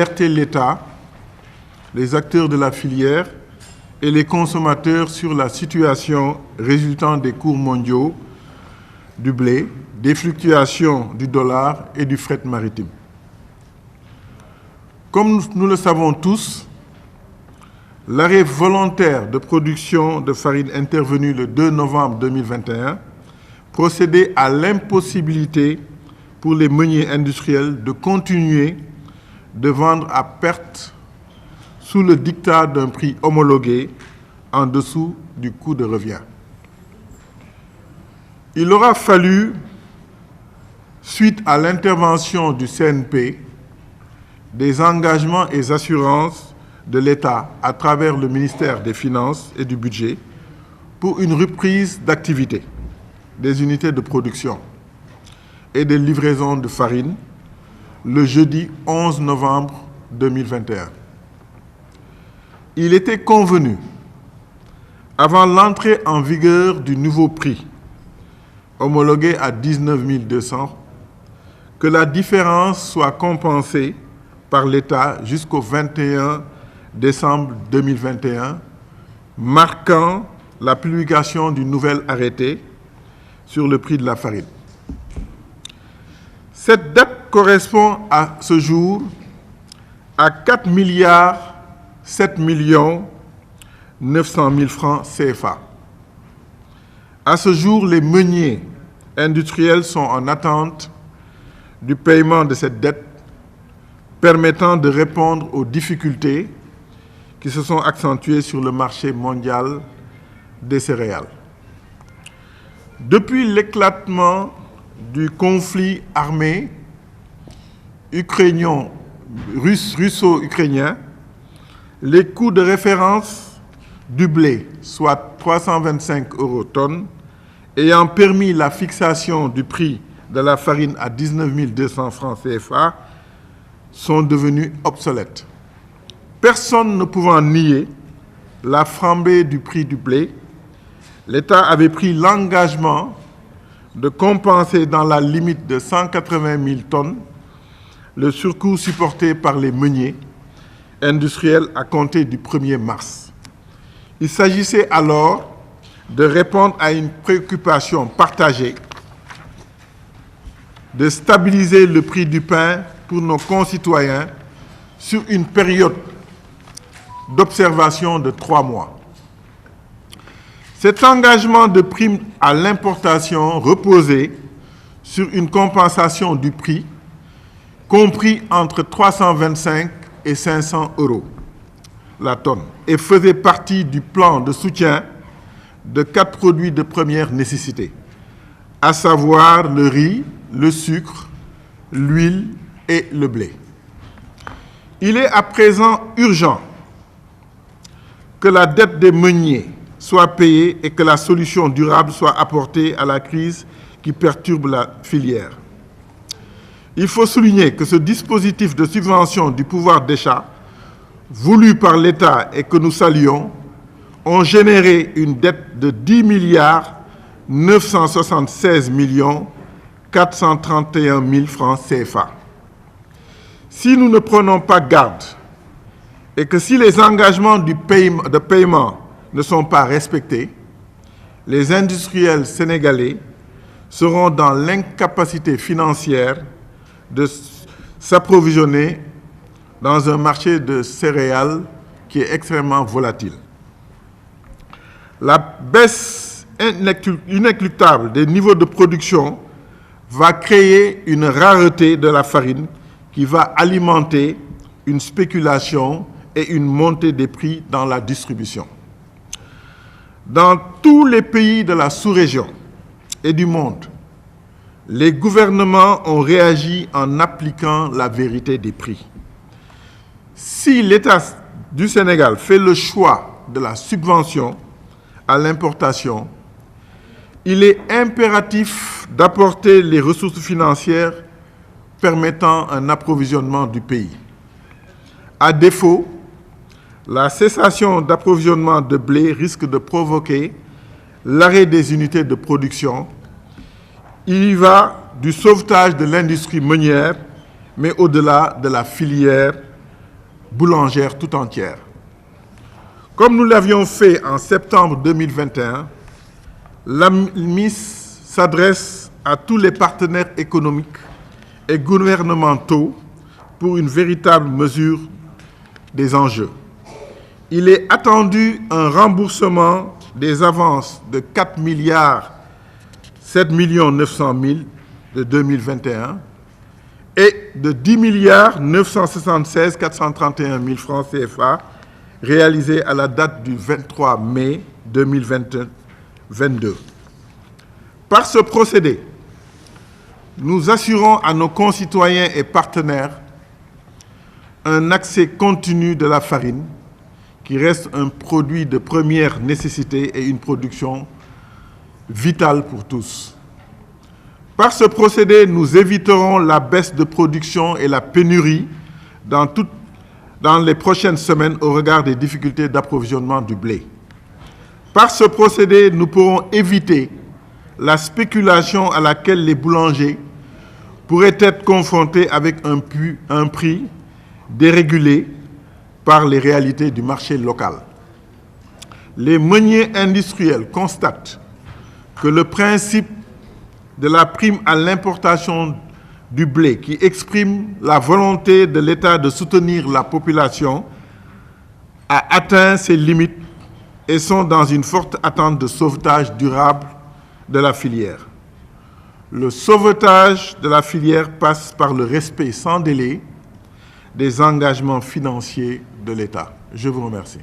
alerter l'État, les acteurs de la filière et les consommateurs sur la situation résultant des cours mondiaux du blé, des fluctuations du dollar et du fret maritime. Comme nous le savons tous, l'arrêt volontaire de production de farine intervenu le 2 novembre 2021 procédait à l'impossibilité pour les meuniers industriels de continuer de vendre à perte sous le diktat d'un prix homologué en dessous du coût de revient. Il aura fallu, suite à l'intervention du CNP, des engagements et assurances de l'État à travers le ministère des Finances et du Budget pour une reprise d'activité des unités de production et des livraisons de farine le jeudi 11 novembre 2021. Il était convenu, avant l'entrée en vigueur du nouveau prix, homologué à 19 200, que la différence soit compensée par l'État jusqu'au 21 décembre 2021, marquant la publication du nouvel arrêté sur le prix de la farine. Cette dette correspond à ce jour à 4 milliards 7 millions 900 000 francs CFA. À ce jour, les meuniers industriels sont en attente du paiement de cette dette permettant de répondre aux difficultés qui se sont accentuées sur le marché mondial des céréales. Depuis l'éclatement du conflit armé russo-ukrainien, les coûts de référence du blé, soit 325 € tonne, ayant permis la fixation du prix de la farine à 19 200 francs CFA, sont devenus obsolètes. Personne ne pouvant nier la flambée du prix du blé, l'État avait pris l'engagement de compenser dans la limite de 180 000 tonnes le surcoût supporté par les meuniers industriels à compter du 1er mars. Il s'agissait alors de répondre à une préoccupation partagée de stabiliser le prix du pain pour nos concitoyens sur une période d'observation de 3 mois. Cet engagement de prime à l'importation reposait sur une compensation du prix compris entre 325 et 500 € la tonne et faisait partie du plan de soutien de 4 produits de première nécessité, à savoir le riz, le sucre, l'huile et le blé. Il est à présent urgent que la dette des meuniers soit payée et que la solution durable soit apportée à la crise qui perturbe la filière. Il faut souligner que ce dispositif de subvention du pouvoir d'achat, voulu par l'État et que nous saluons, ont généré une dette de 10 milliards 976 millions 431 000 francs CFA. Si nous ne prenons pas garde et que si les engagements de paiement ne sont pas respectés, les industriels sénégalais seront dans l'incapacité financière de s'approvisionner dans un marché de céréales qui est extrêmement volatile. La baisse inéluctable des niveaux de production va créer une rareté de la farine qui va alimenter une spéculation et une montée des prix dans la distribution. Dans tous les pays de la sous-région et du monde, les gouvernements ont réagi en appliquant la vérité des prix. Si l'État du Sénégal fait le choix de la subvention à l'importation, il est impératif d'apporter les ressources financières permettant un approvisionnement du pays. À défaut, la cessation d'approvisionnement de blé risque de provoquer l'arrêt des unités de production. Il y va du sauvetage de l'industrie meunière, mais au-delà de la filière boulangère tout entière. Comme nous l'avions fait en septembre 2021, l'AMIS s'adresse à tous les partenaires économiques et gouvernementaux pour une véritable mesure des enjeux. Il est attendu un remboursement des avances de 4 milliards 7 900 000 de 2021 et de 10 milliards 976 431 000 francs CFA réalisés à la date du 23 mai 2022. Par ce procédé, nous assurons à nos concitoyens et partenaires un accès continu de la farine, qui reste un produit de première nécessité et une production vitale pour tous. Par ce procédé, nous éviterons la baisse de production et la pénurie dans les prochaines semaines au regard des difficultés d'approvisionnement du blé. Par ce procédé, nous pourrons éviter la spéculation à laquelle les boulangers pourraient être confrontés avec un prix dérégulé par les réalités du marché local. Les meuniers industriels constatent que le principe de la prime à l'importation du blé, qui exprime la volonté de l'État de soutenir la population, a atteint ses limites et sont dans une forte attente de sauvetage durable de la filière. Le sauvetage de la filière passe par le respect sans délai des engagements financiers de l'État. Je vous remercie.